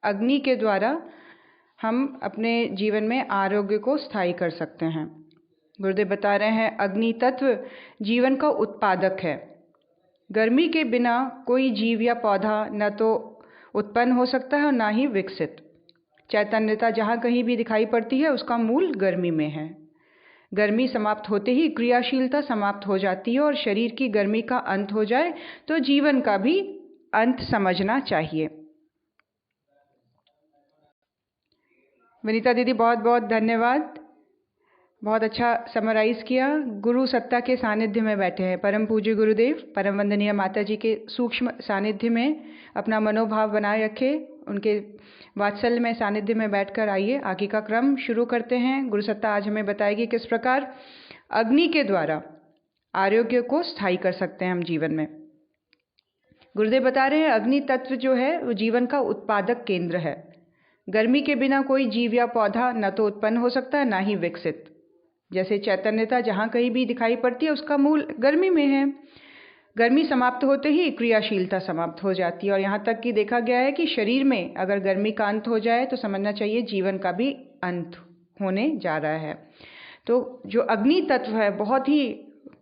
अग्नि के द्वारा हम अपने जीवन में आरोग्य को स्थायी कर सकते हैं। गुरुदेव बता रहे हैं अग्नि तत्व जीवन का उत्पादक है। गर्मी के बिना कोई जीव या पौधा न तो उत्पन्न हो सकता है और ना ही विकसित। चैतन्यता जहाँ कहीं भी दिखाई पड़ती है उसका मूल गर्मी में है। गर्मी समाप्त होते ही क्रियाशीलता समाप्त हो जाती है और शरीर की गर्मी का अंत हो जाए तो जीवन का भी अंत समझना चाहिए। विनीता दीदी बहुत बहुत धन्यवाद, बहुत अच्छा समराइज़ किया। गुरु सत्ता के सानिध्य में बैठे हैं परम पूज्य गुरुदेव, परम वंदनीय माता जी के सूक्ष्म सानिध्य में अपना मनोभाव बनाए रखें। उनके वात्सल्य में सानिध्य में बैठकर आइए आगे का क्रम शुरू करते हैं। गुरु सत्ता आज हमें बताएगी किस प्रकार अग्नि के द्वारा आरोग्य को स्थायी कर सकते हैं हम जीवन में। गुरुदेव बता रहे हैं अग्नि तत्व जो है वो जीवन का उत्पादक केंद्र है। गर्मी के बिना कोई जीव या पौधा न तो उत्पन्न हो सकता है ना ही विकसित। जैसे चैतन्यता जहाँ कहीं भी दिखाई पड़ती है उसका मूल गर्मी में है। गर्मी समाप्त होते ही क्रियाशीलता समाप्त हो जाती है और यहाँ तक कि देखा गया है कि शरीर में अगर गर्मी का अंत हो जाए तो समझना चाहिए जीवन का भी अंत होने जा रहा है। तो जो अग्नि तत्व है बहुत ही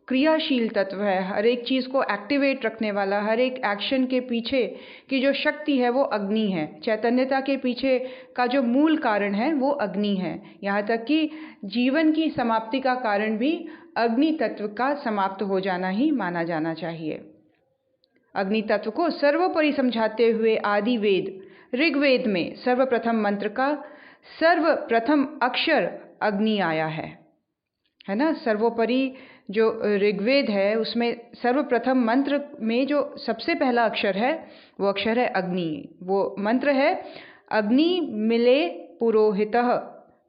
क्रियाशील तत्व है, हर एक चीज़ को एक्टिवेट रखने वाला, हर एक एक्शन के पीछे की जो शक्ति है वो अग्नि है। चैतन्यता के पीछे का जो मूल कारण है वो अग्नि है। यहाँ तक कि जीवन की समाप्ति का कारण भी अग्नि तत्व का समाप्त हो जाना ही माना जाना चाहिए। अग्नि तत्व को सर्वोपरि समझाते हुए आदि वेद ऋग्वेद में सर्वप्रथम मंत्र का सर्वप्रथम अक्षर अग्नि आया है ना। सर्वोपरि जो ऋग्वेद है उसमें सर्वप्रथम मंत्र में जो सबसे पहला अक्षर है वो अक्षर है अग्नि। वो मंत्र है अग्नि मिले पुरोहितः।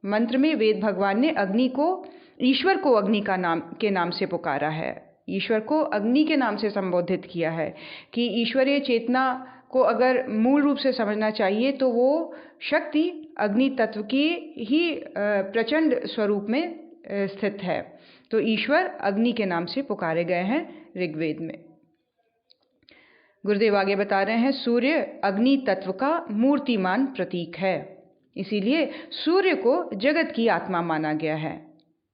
मंत्र में वेद भगवान ने अग्नि को, ईश्वर को अग्नि के नाम से पुकारा है, ईश्वर को अग्नि के नाम से संबोधित किया है कि ईश्वरीय चेतना को अगर मूल रूप से समझना चाहिए तो वो शक्ति अग्नि तत्व की ही प्रचंड स्वरूप में स्थित है। तो ईश्वर अग्नि के नाम से पुकारे गए हैं ऋग्वेद में। गुरुदेव आगे बता रहे हैं सूर्य अग्नि तत्व का मूर्तिमान प्रतीक है, इसीलिए सूर्य को जगत की आत्मा माना गया है।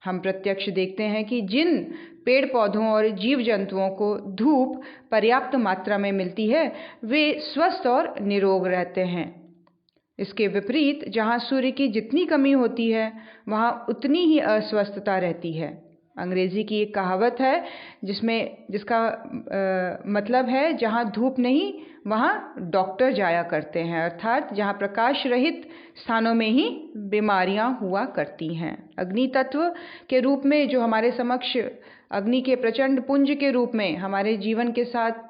हम प्रत्यक्ष देखते हैं कि जिन पेड़ पौधों और जीव जंतुओं को धूप पर्याप्त मात्रा में मिलती है वे स्वस्थ और निरोग रहते हैं। इसके विपरीत जहाँ सूर्य की जितनी कमी होती है वहाँ उतनी ही अस्वस्थता रहती है। अंग्रेजी की एक कहावत है जिसका मतलब है जहाँ धूप नहीं वहाँ डॉक्टर जाया करते हैं, अर्थात जहाँ प्रकाश रहित स्थानों में ही बीमारियाँ हुआ करती हैं। अग्नि तत्व के रूप में जो हमारे समक्ष अग्नि के प्रचंड पुंज के रूप में हमारे जीवन के साथ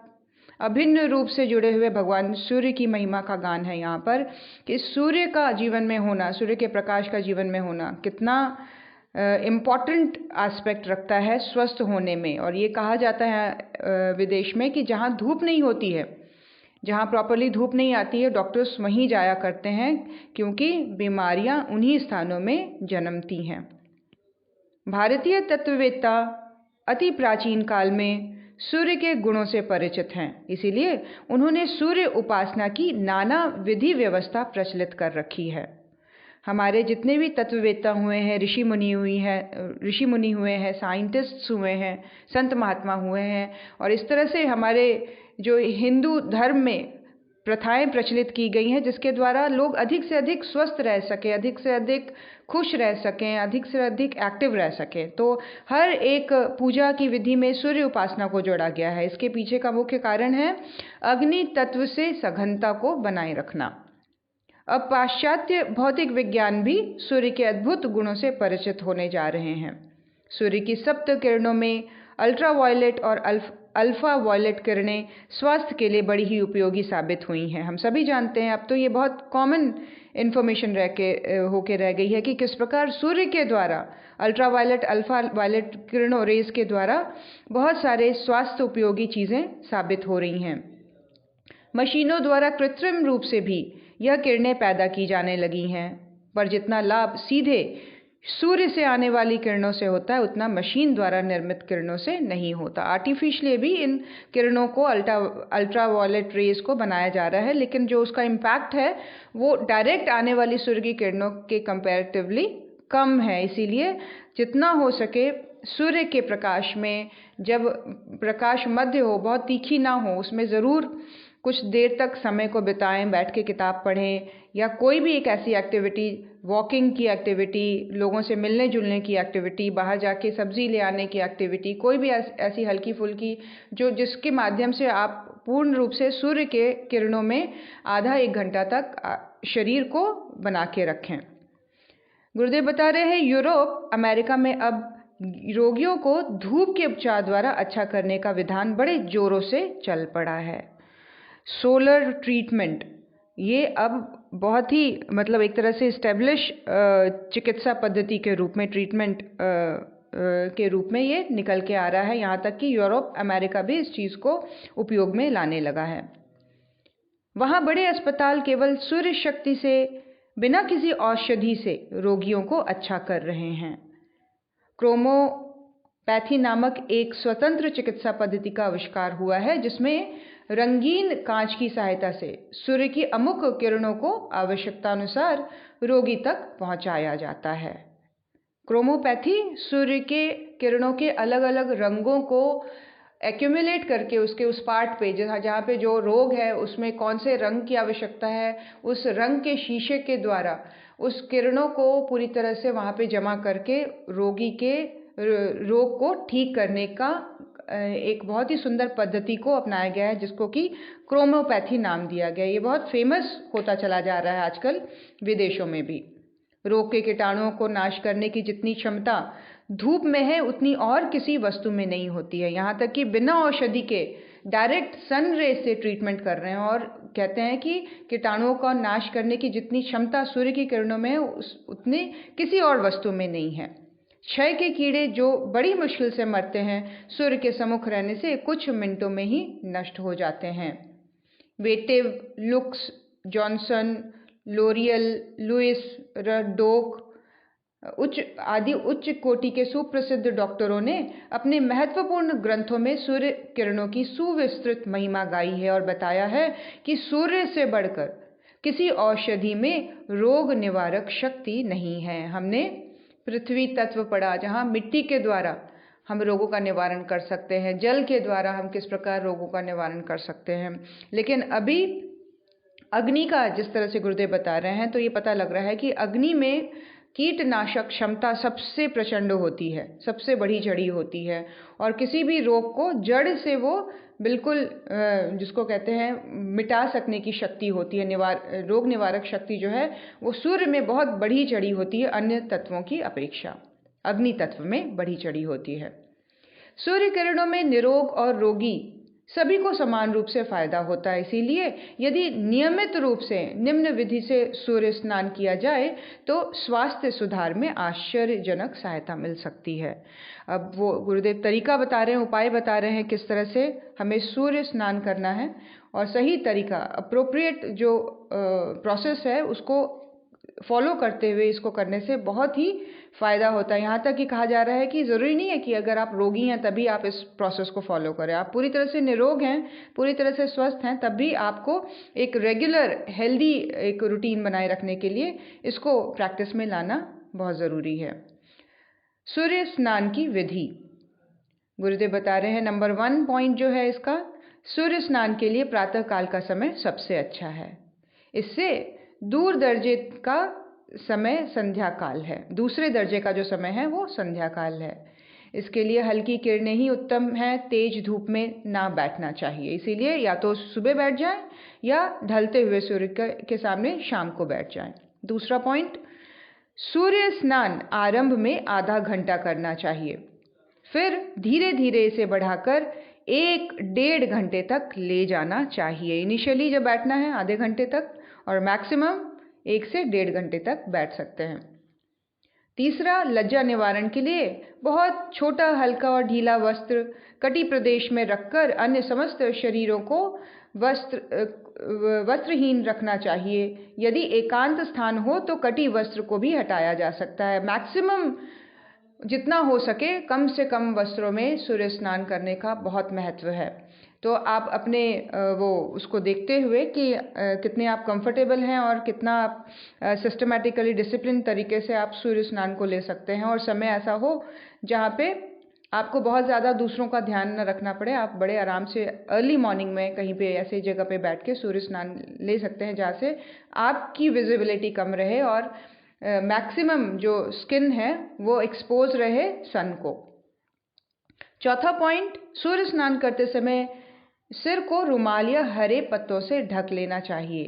अभिन्न रूप से जुड़े हुए भगवान सूर्य की महिमा का गान है यहाँ पर कि सूर्य का जीवन में होना, सूर्य के प्रकाश का जीवन में होना कितना इम्पॉर्टेंट एस्पेक्ट रखता है स्वस्थ होने में। और ये कहा जाता है विदेश में कि जहाँ धूप नहीं होती है, जहाँ प्रॉपरली धूप नहीं आती है, डॉक्टर्स वहीं जाया करते हैं क्योंकि बीमारियाँ उन्हीं स्थानों में जन्मती हैं। भारतीय तत्ववेत्ता अति प्राचीन काल में सूर्य के गुणों से परिचित हैं, इसीलिए उन्होंने सूर्य उपासना की नाना विधि व्यवस्था प्रचलित कर रखी है। हमारे जितने भी तत्ववेत्ता हुए हैं, ऋषि मुनि हुए हैं, साइंटिस्ट्स हुए हैं, संत महात्मा हुए हैं, और इस तरह से हमारे जो हिंदू धर्म में प्रथाएं प्रचलित की गई हैं जिसके द्वारा लोग अधिक से अधिक स्वस्थ रह सकें, अधिक से अधिक खुश रह सकें, अधिक से अधिक एक्टिव रह सकें। तो हर एक पूजा की विधि में सूर्य उपासना को जोड़ा गया है। इसके पीछे का मुख्य कारण है अग्नि तत्व से सघनता को बनाए रखना। अब पाश्चात्य भौतिक विज्ञान भी सूर्य के अद्भुत गुणों से परिचित होने जा रहे हैं। सूर्य की सप्त किरणों में अल्ट्रावायलेट और अल्फा वायलेट किरणें स्वास्थ्य के लिए बड़ी ही उपयोगी साबित हुई हैं। हम सभी जानते हैं, अब तो ये बहुत कॉमन इन्फॉर्मेशन होके रह गई है कि किस प्रकार सूर्य के द्वारा अल्ट्रावायलेट, अल्फा वायलेट किरणों, रेज के द्वारा बहुत सारे स्वास्थ्य उपयोगी चीज़ें साबित हो रही हैं। मशीनों द्वारा कृत्रिम रूप से भी यह किरणें पैदा की जाने लगी हैं, पर जितना लाभ सीधे सूर्य से आने वाली किरणों से होता है उतना मशीन द्वारा निर्मित किरणों से नहीं होता। आर्टिफिशियली भी इन किरणों को अल्ट्रावायलेट रेज को बनाया जा रहा है, लेकिन जो उसका इम्पैक्ट है वो डायरेक्ट आने वाली सूर्य की किरणों के कंपैरेटिवली कम है। इसीलिए जितना हो सके सूर्य के प्रकाश में, जब प्रकाश मध्य हो, बहुत तीखी ना हो, उसमें ज़रूर कुछ देर तक समय को बिताएं, बैठ के किताब पढ़ें या कोई भी एक ऐसी एक्टिविटी, वॉकिंग की एक्टिविटी, लोगों से मिलने जुलने की एक्टिविटी, बाहर जाके सब्जी ले आने की एक्टिविटी, कोई भी ऐसी हल्की फुल्की जिसके माध्यम से आप पूर्ण रूप से सूर्य के किरणों में आधा एक घंटा तक शरीर को बना के रखें। गुरुदेव बता रहे हैं यूरोप, अमेरिका में अब रोगियों को धूप के उपचार द्वारा अच्छा करने का विधान बड़े जोरों से चल पड़ा है। सोलर ट्रीटमेंट, ये अब बहुत ही एक तरह से इस्टेब्लिश चिकित्सा पद्धति के रूप में, ट्रीटमेंट के रूप में ये निकल के आ रहा है। यहाँ तक कि यूरोप, अमेरिका भी इस चीज़ को उपयोग में लाने लगा है। वहाँ बड़े अस्पताल केवल सूर्य शक्ति से, बिना किसी औषधि से रोगियों को अच्छा कर रहे हैं। क्रोमोपैथी नामक एक स्वतंत्र चिकित्सा पद्धति का आविष्कार हुआ है, जिसमें रंगीन कांच की सहायता से सूर्य की अमुक किरणों को आवश्यकतानुसार रोगी तक पहुंचाया जाता है। क्रोमोपैथी सूर्य के किरणों के अलग अलग रंगों को एक्यूमुलेट करके उसके उस पार्ट पे, जहाँ पे जो रोग है उसमें कौन से रंग की आवश्यकता है, उस रंग के शीशे के द्वारा उस किरणों को पूरी तरह से वहाँ पे जमा करके रोगी के रोग को ठीक करने का एक बहुत ही सुंदर पद्धति को अपनाया गया है, जिसको कि क्रोमोपैथी नाम दिया गया है। ये बहुत फेमस होता चला जा रहा है आजकल विदेशों में भी। रोग के कीटाणुओं को नाश करने की जितनी क्षमता धूप में है उतनी और किसी वस्तु में नहीं होती है। यहाँ तक कि बिना औषधि के डायरेक्ट सन रे से ट्रीटमेंट कर रहे हैं और कहते हैं कि कीटाणुओं का नाश करने की जितनी क्षमता सूर्य की किरणों में है उतनी किसी और वस्तु में नहीं है। क्षय के कीड़े जो बड़ी मुश्किल से मरते हैं, सूर्य के सम्मुख रहने से कुछ मिनटों में ही नष्ट हो जाते हैं। वेटिव, लुक्स, जॉनसन, लोरियल, लुइस, रडोक आदि उच्च कोटि के सुप्रसिद्ध डॉक्टरों ने अपने महत्वपूर्ण ग्रंथों में सूर्य किरणों की सुविस्तृत महिमा गाई है और बताया है कि सूर्य से बढ़कर किसी औषधि में रोग निवारक शक्ति नहीं है। हमने पृथ्वी तत्व पढ़ा, जहाँ मिट्टी के द्वारा हम रोगों का निवारण कर सकते हैं, जल के द्वारा हम किस प्रकार रोगों का निवारण कर सकते हैं। लेकिन अभी अग्नि का जिस तरह से गुरुदेव बता रहे हैं, तो ये पता लग रहा है कि अग्नि में कीटनाशक क्षमता सबसे प्रचंड होती है, सबसे बड़ी जड़ी होती है और किसी भी रोग को जड़ से वो बिल्कुल जिसको कहते हैं मिटा सकने की शक्ति होती है। रोग निवारक शक्ति जो है वो सूर्य में बहुत बढ़ी चढ़ी होती है, अन्य तत्वों की अपेक्षा अग्नि तत्व में बढ़ी चढ़ी होती है। सूर्य किरणों में निरोग और रोगी सभी को समान रूप से फायदा होता है। इसीलिए यदि नियमित रूप से निम्न विधि से सूर्य स्नान किया जाए तो स्वास्थ्य सुधार में आश्चर्यजनक सहायता मिल सकती है। अब वो गुरुदेव तरीका बता रहे हैं, उपाय बता रहे हैं किस तरह से हमें सूर्य स्नान करना है और सही तरीका, अप्रोप्रिएट जो प्रोसेस है उसको फॉलो करते हुए इसको करने से बहुत ही फ़ायदा होता है। यहाँ तक कि कहा जा रहा है कि ज़रूरी नहीं है कि अगर आप रोगी हैं तभी आप इस प्रोसेस को फॉलो करें। आप पूरी तरह से निरोग हैं, पूरी तरह से स्वस्थ हैं, तब भी आपको एक रेगुलर हेल्दी एक रूटीन बनाए रखने के लिए इसको प्रैक्टिस में लाना बहुत ज़रूरी है। सूर्य स्नान की विधि गुरुदेव बता रहे हैं, नंबर 1 पॉइंट जो है इसका, सूर्य स्नान के लिए प्रातः काल का समय सबसे अच्छा है। इससे दूर दर्जे का समय संध्या काल है, दूसरे दर्जे का जो समय है वो संध्या काल है। इसके लिए हल्की किरणें ही उत्तम है, तेज धूप में ना बैठना चाहिए। इसीलिए या तो सुबह बैठ जाएं या ढलते हुए सूर्य के सामने शाम को बैठ जाएं। दूसरा पॉइंट, सूर्य स्नान आरंभ में आधा घंटा करना चाहिए, फिर धीरे धीरे इसे बढ़ाकर 1-1.5 घंटे तक ले जाना चाहिए। इनिशियली जब बैठना है आधे घंटे तक और मैक्सिमम 1 से 1.5 घंटे तक बैठ सकते हैं। तीसरा, लज्जा निवारण के लिए बहुत छोटा, हल्का और ढीला वस्त्र कटी प्रदेश में रखकर अन्य समस्त शरीरों को वस्त्रहीन रखना चाहिए। यदि एकांत स्थान हो तो कटी वस्त्र को भी हटाया जा सकता है। मैक्सिमम जितना हो सके कम से कम वस्त्रों में सूर्य स्नान करने का बहुत महत्व है। तो आप अपने उसको देखते हुए कि कितने आप कंफर्टेबल हैं और कितना आप सिस्टमैटिकली डिसिप्लिन तरीके से आप सूर्य स्नान को ले सकते हैं, और समय ऐसा हो जहाँ पे आपको बहुत ज़्यादा दूसरों का ध्यान न रखना पड़े। आप बड़े आराम से अर्ली मॉर्निंग में कहीं पे ऐसे जगह पे बैठ के सूर्य स्नान ले सकते हैं जहाँ से आपकी विजिबिलिटी कम रहे और मैक्सिमम जो स्किन है वो एक्सपोज रहे सन को। चौथा पॉइंट, सूर्य स्नान करते समय सिर को रुमाल या हरे पत्तों से ढक लेना चाहिए।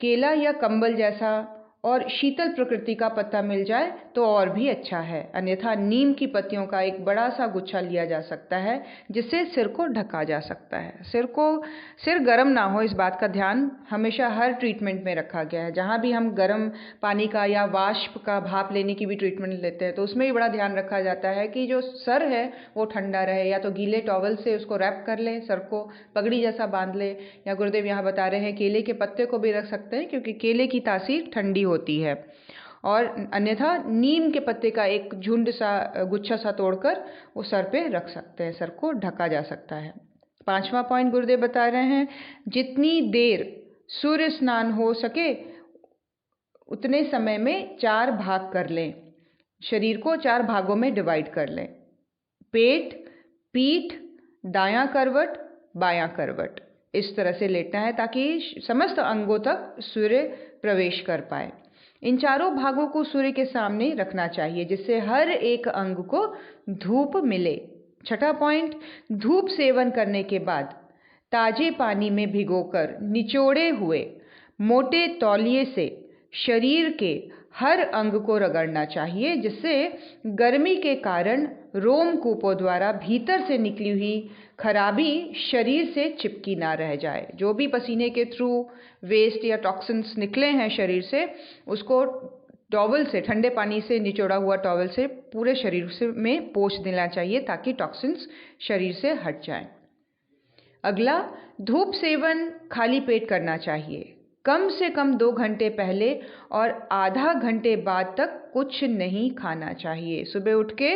केला या कंबल जैसा और शीतल प्रकृति का पत्ता मिल जाए तो और भी अच्छा है, अन्यथा नीम की पत्तियों का एक बड़ा सा गुच्छा लिया जा सकता है जिससे सिर को ढका जा सकता है। सिर गर्म ना हो, इस बात का ध्यान हमेशा हर ट्रीटमेंट में रखा गया है। जहाँ भी हम गर्म पानी का या वाष्प का भाप लेने की भी ट्रीटमेंट लेते हैं तो उसमें भी बड़ा ध्यान रखा जाता है कि जो सर है वो ठंडा रहे, या तो गीले टॉवल से उसको रैप कर ले, सर को पगड़ी जैसा बांध ले, या गुरुदेव यहाँ बता रहे हैं केले के पत्ते को भी रख सकते हैं क्योंकि केले की तासीर ठंडी होती है, और अन्यथा नीम के पत्ते का एक झुंड सा गुच्छा सा तोड़कर वो सर पे रख सकते हैं, सर को ढका जा सकता है। पांचवा पॉइंट गुरुदेव बता रहे हैं, जितनी देर सूर्य स्नान हो सके उतने समय में 4 भाग कर लें, शरीर को 4 भागों में डिवाइड कर लें। पेट, पीठ, दायां करवट, बायां करवट, इस तरह से लेटना है ताकि समस्त अंगों तक सूर्य प्रवेश कर पाए। इन चारों भागों को सूर्य के सामने रखना चाहिए जिससे हर एक अंग को धूप मिले। छठा पॉइंट, धूप सेवन करने के बाद ताजे पानी में भिगोकर निचोड़े हुए मोटे तौलिए से शरीर के हर अंग को रगड़ना चाहिए जिससे गर्मी के कारण रोमकूपों द्वारा भीतर से निकली हुई खराबी शरीर से चिपकी ना रह जाए। जो भी पसीने के थ्रू वेस्ट या टॉक्सिन्स निकले हैं शरीर से, उसको टॉवल से, ठंडे पानी से निचोड़ा हुआ टॉवल से पूरे शरीर से में पोंछ देना चाहिए ताकि टॉक्सिन्स शरीर से हट जाएं। अगला, धूप सेवन खाली पेट करना चाहिए। कम से कम 2 घंटे पहले और आधा घंटे बाद तक कुछ नहीं खाना चाहिए। सुबह उठ के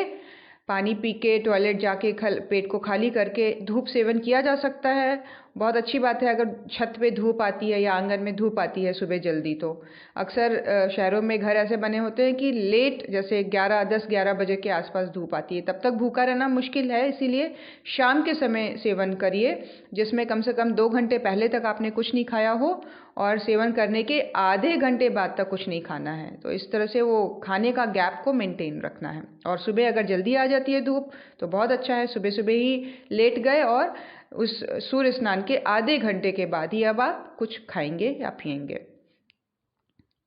पानी पी के टॉयलेट जाके पेट को खाली करके धूप सेवन किया जा सकता है। बहुत अच्छी बात है अगर छत पे धूप आती है या आंगन में धूप आती है सुबह जल्दी। तो अक्सर शहरों में घर ऐसे बने होते हैं कि लेट, जैसे 10-11 बजे के आसपास धूप आती है, तब तक भूखा रहना मुश्किल है। इसीलिए शाम के समय सेवन करिए जिसमें कम से कम 2 घंटे पहले तक आपने कुछ नहीं खाया हो और सेवन करने के आधे घंटे बाद तक कुछ नहीं खाना है। तो इस तरह से वो खाने का गैप को मेंटेन रखना है। और सुबह अगर जल्दी आ जाती है धूप तो बहुत अच्छा है, सुबह सुबह ही लेट गए और उस सूर्य स्नान के आधे घंटे के बाद ही अब आप कुछ खाएंगे या पिएंगे।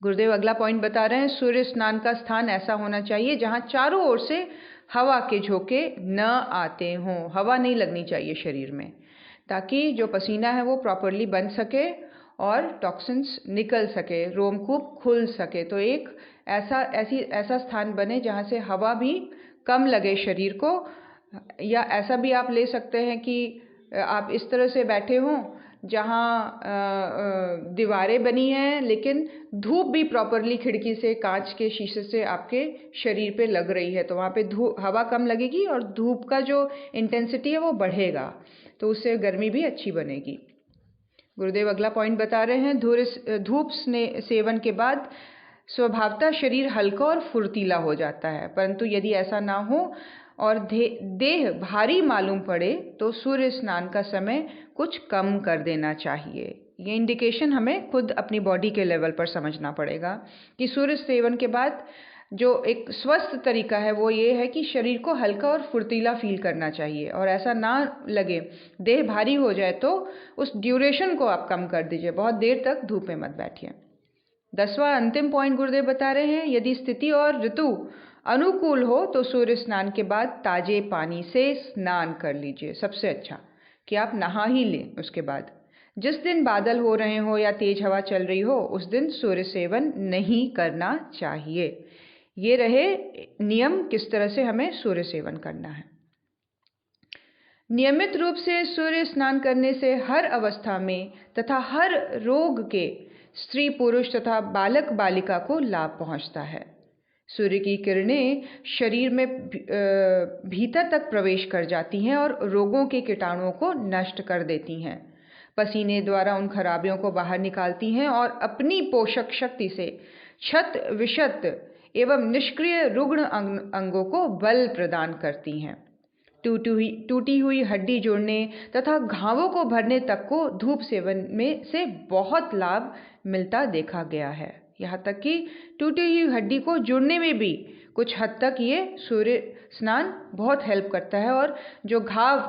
गुरुदेव अगला पॉइंट बता रहे हैं, सूर्य स्नान का स्थान ऐसा होना चाहिए जहां चारों ओर से हवा के झोंके न आते हों, हवा नहीं लगनी चाहिए शरीर में, ताकि जो पसीना है वो प्रॉपरली बन सके और टॉक्सिन्स निकल सके, रोमकूप खुल सके। तो एक ऐसा स्थान बने जहाँ से हवा भी कम लगे शरीर को, या ऐसा भी आप ले सकते हैं कि आप इस तरह से बैठे हों जहाँ दीवारें बनी हैं लेकिन धूप भी प्रॉपरली खिड़की से, कांच के शीशे से आपके शरीर पे लग रही है। तो वहाँ पे हवा कम लगेगी और धूप का जो इंटेंसिटी है वो बढ़ेगा, तो उससे गर्मी भी अच्छी बनेगी। गुरुदेव अगला पॉइंट बता रहे हैं, धूप सेवन के बाद स्वभावतः शरीर हल्का और फुर्तीला हो जाता है, परंतु यदि ऐसा ना हो और देह भारी मालूम पड़े तो सूर्य स्नान का समय कुछ कम कर देना चाहिए। ये इंडिकेशन हमें खुद अपनी बॉडी के लेवल पर समझना पड़ेगा कि सूर्य सेवन के बाद जो एक स्वस्थ तरीका है वो ये है कि शरीर को हल्का और फुर्तीला फील करना चाहिए, और ऐसा ना लगे देह भारी हो जाए तो उस ड्यूरेशन को आप कम कर दीजिए, बहुत देर तक धूप में मत बैठिए। 10वां अंतिम पॉइंट गुरुदेव बता रहे हैं, यदि स्थिति और ऋतु अनुकूल हो तो सूर्य स्नान के बाद ताजे पानी से स्नान कर लीजिए। सबसे अच्छा कि आप नहा ही लें उसके बाद। जिस दिन बादल हो रहे हो या तेज हवा चल रही हो उस दिन सूर्य सेवन नहीं करना चाहिए। ये रहे नियम किस तरह से हमें सूर्य सेवन करना है। नियमित रूप से सूर्य स्नान करने से हर अवस्था में तथा हर रोग के स्त्री पुरुष तथा बालक बालिका को लाभ पहुंचता है। सूर्य की किरणें शरीर में भीतर तक प्रवेश कर जाती हैं और रोगों के कीटाणुओं को नष्ट कर देती हैं। पसीने द्वारा उन खराबियों को बाहर निकालती हैं और अपनी पोषक शक्ति से क्षत विक्षत एवं निष्क्रिय रुग्ण अंगों को बल प्रदान करती हैं। टूटी हुई हड्डी जोड़ने तथा घावों को भरने तक को धूप सेवन में से बहुत लाभ मिलता देखा गया है। यहाँ तक कि टूटी हुई हड्डी को जोड़ने में भी कुछ हद तक ये सूर्य स्नान बहुत हेल्प करता है और जो घाव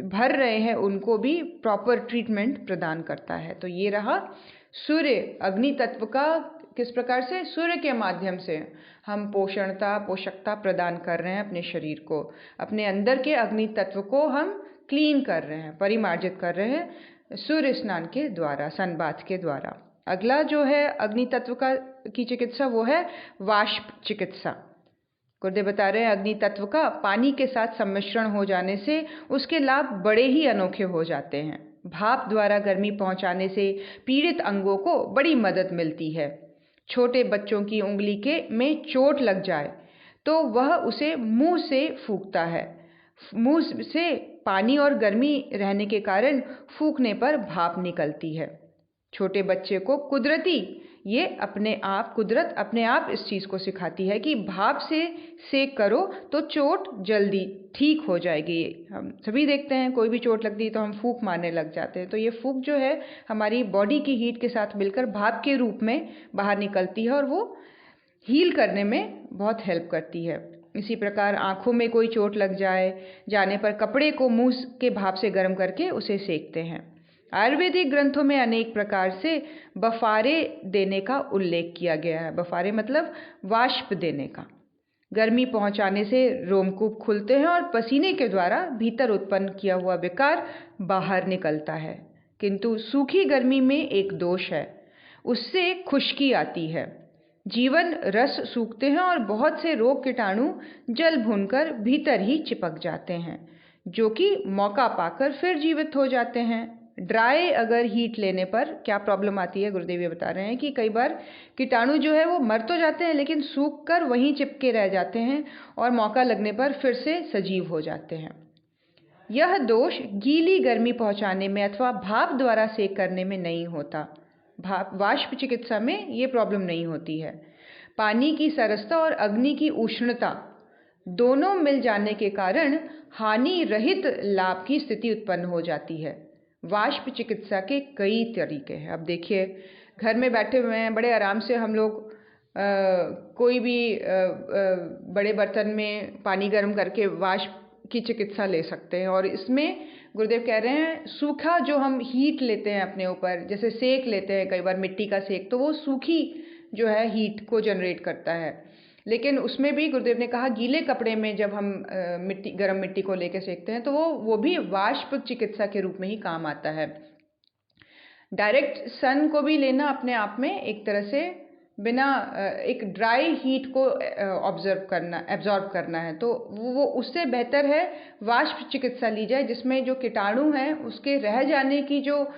भर रहे हैं उनको भी प्रॉपर ट्रीटमेंट प्रदान करता है। तो ये रहा सूर्य अग्नि तत्व का किस प्रकार से सूर्य के माध्यम से हम पोषकता प्रदान कर रहे हैं अपने शरीर को, अपने अंदर के अग्नि तत्व को हम क्लीन कर रहे हैं, परिमार्जित कर रहे हैं सूर्य स्नान के द्वारा, सनबाथ के द्वारा। अगला जो है अग्नि तत्व की चिकित्सा वो है वाष्प चिकित्सा। गुरुदेव बता रहे हैं अग्नि तत्व का पानी के साथ सम्मिश्रण हो जाने से उसके लाभ बड़े ही अनोखे हो जाते हैं। भाप द्वारा गर्मी पहुंचाने से पीड़ित अंगों को बड़ी मदद मिलती है। छोटे बच्चों की उंगली में चोट लग जाए तो वह उसे मुंह से फूंकता है। मुंह से पानी और गर्मी रहने के कारण फूंकने पर भाप निकलती है। छोटे बच्चे को कुदरत अपने आप इस चीज़ को सिखाती है कि भाप से सेक करो तो चोट जल्दी ठीक हो जाएगी। हम सभी देखते हैं कोई भी चोट लगती है तो हम फूंक मारने लग जाते हैं। तो ये फूंक जो है हमारी बॉडी की हीट के साथ मिलकर भाप के रूप में बाहर निकलती है और वो हील करने में बहुत हेल्प करती है। इसी प्रकार आँखों में कोई चोट लग जाने पर कपड़े को मुँह के भाप से गर्म करके उसे सेकते हैं। आयुर्वेदिक ग्रंथों में अनेक प्रकार से बफारे देने का उल्लेख किया गया है। बफारे मतलब वाष्प देने का। गर्मी पहुंचाने से रोमकूप खुलते हैं और पसीने के द्वारा भीतर उत्पन्न किया हुआ विकार बाहर निकलता है। किंतु सूखी गर्मी में एक दोष है, उससे खुश्की आती है, जीवन रस सूखते हैं और बहुत से रोग कीटाणु जल भूनकर भीतर ही चिपक जाते हैं, जो कि मौका पाकर फिर जीवित हो जाते हैं। ड्राई अगर हीट लेने पर क्या प्रॉब्लम आती है, गुरुदेव ये बता रहे हैं कि कई बार कीटाणु जो है वो मर तो जाते हैं लेकिन सूख कर वहीं चिपके रह जाते हैं और मौका लगने पर फिर से सजीव हो जाते हैं। यह दोष गीली गर्मी पहुंचाने में अथवा भाप द्वारा सेक करने में नहीं होता। वाष्प चिकित्सा में ये प्रॉब्लम नहीं होती है। पानी की सरसता और अग्नि की उष्णता दोनों मिल जाने के कारण हानि रहित लाभ की स्थिति उत्पन्न हो जाती है। वाष्प चिकित्सा के कई तरीके हैं। अब देखिए घर में बैठे हुए हैं, बड़े आराम से हम लोग कोई भी बड़े बर्तन में पानी गर्म करके वाष्प की चिकित्सा ले सकते हैं। और इसमें गुरुदेव कह रहे हैं सूखा जो हम हीट लेते हैं अपने ऊपर, जैसे सेक लेते हैं कई बार मिट्टी का सेक, तो वो सूखी जो है हीट को जनरेट करता है। लेकिन उसमें भी गुरुदेव ने कहा गीले कपड़े में जब हम गर्म मिट्टी को लेकर सेकते हैं तो वो भी वाष्प चिकित्सा के रूप में ही काम आता है। डायरेक्ट सन को भी लेना अपने आप में एक तरह से बिना एक ड्राई हीट को एब्जॉर्ब करना है, तो वो उससे बेहतर है वाष्प चिकित्सा ली जाए, जिसमें जो कीटाणु हैं उसके रह जाने की जो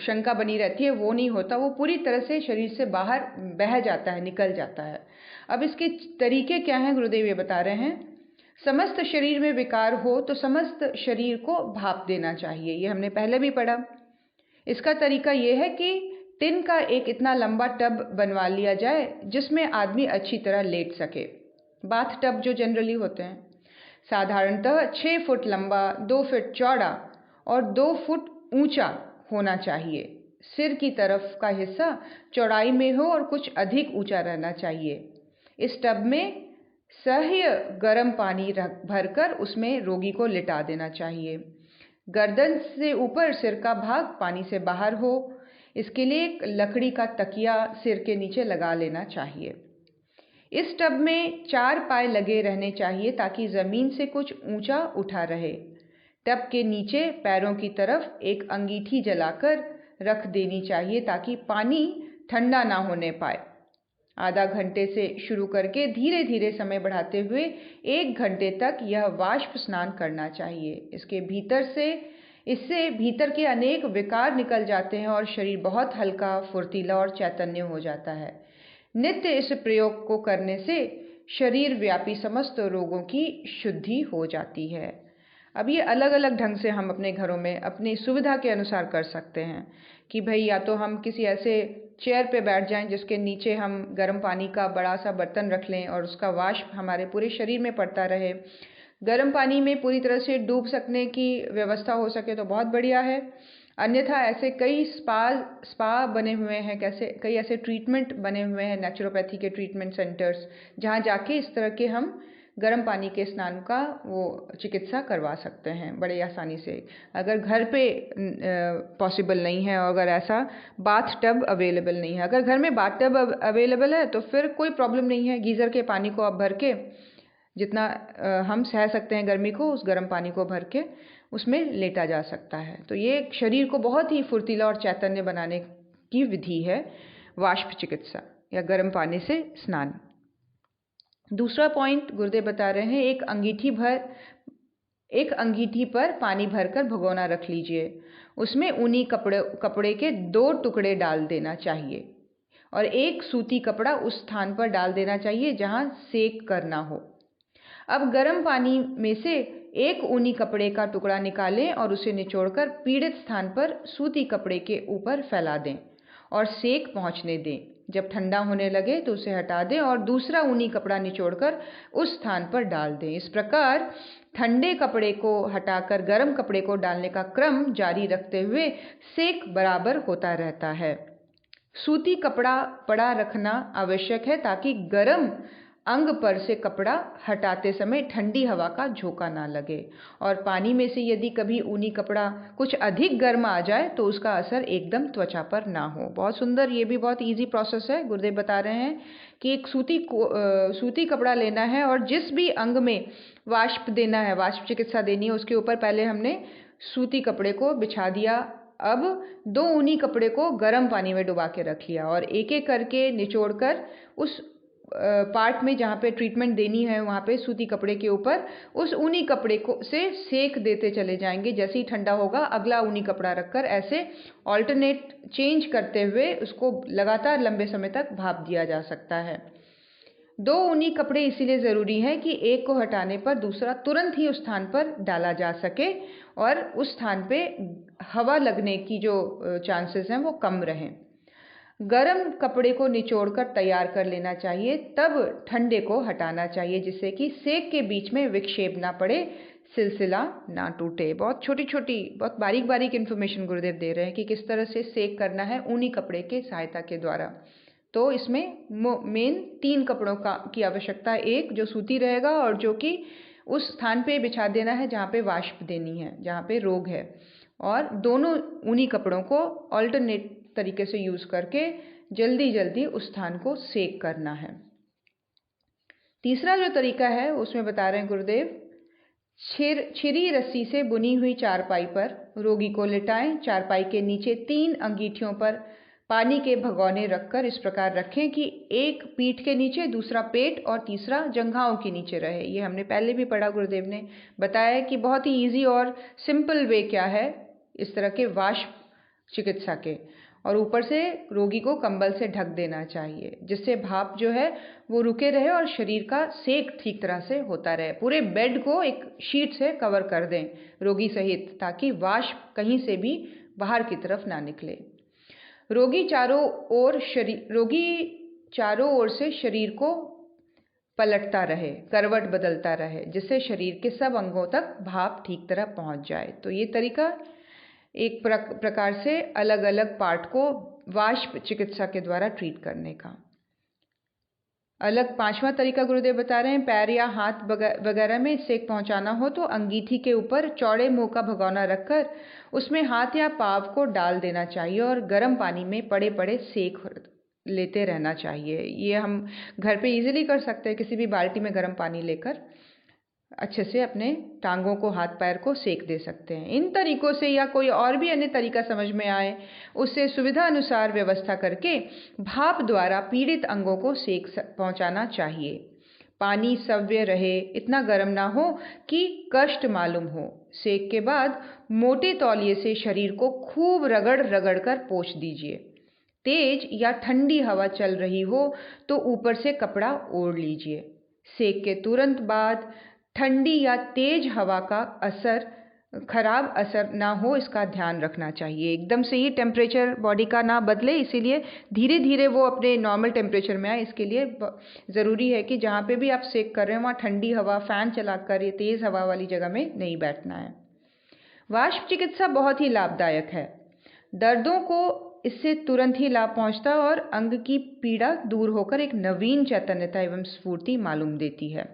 शंका बनी रहती है वो नहीं होता, वो पूरी तरह से शरीर से बाहर बह जाता है, निकल जाता है। अब इसके तरीके क्या हैं गुरुदेव ये बता रहे हैं। समस्त शरीर में विकार हो तो समस्त शरीर को भाप देना चाहिए, ये हमने पहले भी पढ़ा। इसका तरीका ये है कि टिन का एक इतना लंबा टब बनवा लिया जाए जिसमें आदमी अच्छी तरह लेट सके। बाथ टब जो जनरली होते हैं साधारणतः 6 फुट लंबा, 2 फुट चौड़ा और 2 फुट ऊंचा होना चाहिए। सिर की तरफ का हिस्सा चौड़ाई में हो और कुछ अधिक ऊंचा रहना चाहिए। इस टब में सह्य गर्म पानी भरकर उसमें रोगी को लिटा देना चाहिए। गर्दन से ऊपर सिर का भाग पानी से बाहर हो। इसके लिए एक लकड़ी का तकिया सिर के नीचे लगा लेना चाहिए। इस टब में 4 पाए लगे रहने चाहिए ताकि ज़मीन से कुछ ऊंचा उठा रहे। टब के नीचे पैरों की तरफ एक अंगीठी जलाकर रख देनी चाहिए ताकि पानी ठंडा ना होने पाए। आधा घंटे से शुरू करके धीरे धीरे समय बढ़ाते हुए 1 घंटे तक यह वाष्प स्नान करना चाहिए। इससे भीतर के अनेक विकार निकल जाते हैं और शरीर बहुत हल्का, फुर्तीला और चैतन्य हो जाता है। नित्य इस प्रयोग को करने से शरीर व्यापी समस्त रोगों की शुद्धि हो जाती है। अब ये अलग अलग ढंग से हम अपने घरों में अपनी सुविधा के अनुसार कर सकते हैं कि भाई या तो हम किसी ऐसे चेयर पे बैठ जाएं जिसके नीचे हम गर्म पानी का बड़ा सा बर्तन रख लें और उसका वाष्प हमारे पूरे शरीर में पड़ता रहे। गर्म पानी में पूरी तरह से डूब सकने की व्यवस्था हो सके तो बहुत बढ़िया है। अन्यथा ऐसे कई स्पा बने हुए हैं, कई ऐसे ट्रीटमेंट बने हुए हैं, नेचुरोपैथी के ट्रीटमेंट सेंटर्स, जहाँ जाके इस तरह के हम गर्म पानी के स्नान का वो चिकित्सा करवा सकते हैं बड़े आसानी से। अगर घर पे पॉसिबल नहीं है और अगर ऐसा बाथ टब अवेलेबल नहीं है, अगर घर में बाथ टब अवेलेबल है तो फिर कोई प्रॉब्लम नहीं है। गीज़र के पानी को आप भर के जितना हम सह सकते हैं गर्मी को, उस गर्म पानी को भर के उसमें लेटा जा सकता है। तो ये शरीर को बहुत ही फुर्तीला और चैतन्य बनाने की विधि है वाष्प चिकित्सा या गर्म पानी से स्नान। दूसरा पॉइंट गुरुदेव बता रहे हैं, एक अंगीठी पर पानी भरकर भगोना रख लीजिए। उसमें ऊनी कपड़े के 2 टुकड़े डाल देना चाहिए और एक सूती कपड़ा उस स्थान पर डाल देना चाहिए जहां सेक करना हो। अब गर्म पानी में से एक ऊनी कपड़े का टुकड़ा निकालें और उसे निचोड़कर पीड़ित स्थान पर सूती कपड़े के ऊपर फैला दें और सेक पहुंचने दें। जब ठंडा होने लगे तो उसे हटा दें और दूसरा ऊनी कपड़ा निचोड़कर उस स्थान पर डाल दें। इस प्रकार ठंडे कपड़े को हटाकर गर्म कपड़े को डालने का क्रम जारी रखते हुए सेक बराबर होता रहता है। सूती कपड़ा पड़ा रखना आवश्यक है ताकि गर्म अंग पर से कपड़ा हटाते समय ठंडी हवा का झोंका ना लगे और पानी में से यदि कभी ऊनी कपड़ा कुछ अधिक गर्म आ जाए तो उसका असर एकदम त्वचा पर ना हो। बहुत सुंदर, ये भी बहुत इजी प्रोसेस है। गुरुदेव बता रहे हैं कि एक सूती कपड़ा लेना है और जिस भी अंग में वाष्प देना है, वाष्प चिकित्सा देनी है, उसके ऊपर पहले हमने सूती कपड़े को बिछा दिया। अब 2 ऊनी कपड़े को गर्म पानी में डुबा के रख लिया और एक एक करके निचोड़कर उस पार्ट में जहाँ पे ट्रीटमेंट देनी है वहाँ पे सूती कपड़े के ऊपर उस ऊनी कपड़े को से सेक देते चले जाएंगे। जैसे ही ठंडा होगा अगला ऊनी कपड़ा रखकर ऐसे ऑल्टरनेट चेंज करते हुए उसको लगातार लंबे समय तक भाप दिया जा सकता है। 2 ऊनी कपड़े इसीलिए ज़रूरी हैं कि एक को हटाने पर दूसरा तुरंत ही उस स्थान पर डाला जा सके और उस स्थान पे हवा लगने की जो चांसेस हैं वो कम रहें। गर्म कपड़े को निचोड़कर तैयार कर लेना चाहिए, तब ठंडे को हटाना चाहिए जिससे कि सेक के बीच में विक्षेप ना पड़े, सिलसिला ना टूटे। बहुत छोटी छोटी, बहुत बारीक बारीक इन्फॉर्मेशन गुरुदेव दे रहे हैं कि किस तरह से सेक करना है ऊनी कपड़े के सहायता के द्वारा। तो इसमें मेन 3 कपड़ों की आवश्यकता है, एक जो सूती रहेगा और जो कि उस स्थान पे बिछा देना है जहाँ पे वाष्प देनी है, जहाँ पे रोग है, और दोनों ऊनी कपड़ों को ऑल्टरनेट तरीके से यूज करके जल्दी जल्दी उस स्थान को सेक करना है। तीसरा जो तरीका है उसमें बता रहे हैं गुरुदेव, छिरी रस्सी से बुनी हुई चारपाई पर रोगी को लिटाएं। चारपाई के नीचे 3 अंगीठियों पर पानी के भगोने रखकर इस प्रकार रखें कि एक पीठ के नीचे, दूसरा पेट और तीसरा जंघाओं के नीचे रहे। ये हमने पहले भी पढ़ा, गुरुदेव ने बताया कि बहुत ही इजी और सिंपल वे क्या है इस तरह के वाष्प चिकित्सा के। और ऊपर से रोगी को कंबल से ढक देना चाहिए जिससे भाप जो है वो रुके रहे और शरीर का सेक ठीक तरह से होता रहे। पूरे बेड को एक शीट से कवर कर दें रोगी सहित ताकि वाष्प कहीं से भी बाहर की तरफ ना निकले। रोगी चारों ओर से शरीर को पलटता रहे, करवट बदलता रहे जिससे शरीर के सब अंगों तक भाप ठीक तरह पहुंच जाए। तो ये तरीका एक प्रकार से अलग अलग पार्ट को वाष्प चिकित्सा के द्वारा ट्रीट करने का। अलग 5वां तरीका गुरुदेव बता रहे हैं, पैर या हाथ वगैरह में सेक पहुंचाना हो तो अंगीठी के ऊपर चौड़े मुंह का भगोना रखकर उसमें हाथ या पाँव को डाल देना चाहिए और गर्म पानी में पड़े पड़े सेक लेते रहना चाहिए। ये हम घर पे इजीली कर सकते हैं, किसी भी बाल्टी में गर्म पानी लेकर अच्छे से अपने टांगों को, हाथ पैर को सेक दे सकते हैं। इन तरीकों से या कोई और भी अन्य तरीका समझ में आए, उससे सुविधा अनुसार व्यवस्था करके भाप द्वारा पीड़ित अंगों को सेक पहुंचाना चाहिए। पानी सव्य रहे, इतना गर्म ना हो कि कष्ट मालूम हो। सेक के बाद मोटे तौलिए से शरीर को खूब रगड़ रगड़ कर पोंछ दीजिए। तेज या ठंडी हवा चल रही हो तो ऊपर से कपड़ा ओढ़ लीजिए। सेक के तुरंत बाद ठंडी या तेज हवा का खराब असर ना हो, इसका ध्यान रखना चाहिए। एकदम से ही टेम्परेचर बॉडी का ना बदले, इसीलिए धीरे धीरे वो अपने नॉर्मल टेम्परेचर में आए। इसके लिए ज़रूरी है कि जहाँ पे भी आप सेक कर रहे हैं वहाँ ठंडी हवा, फ़ैन चलाकर या तेज़ हवा वाली जगह में नहीं बैठना है। वाष्प चिकित्सा बहुत ही लाभदायक है। दर्दों को इससे तुरंत ही लाभ पहुंचता है और अंग की पीड़ा दूर होकर एक नवीन चैतन्यता एवं स्फूर्ति मालूम देती है।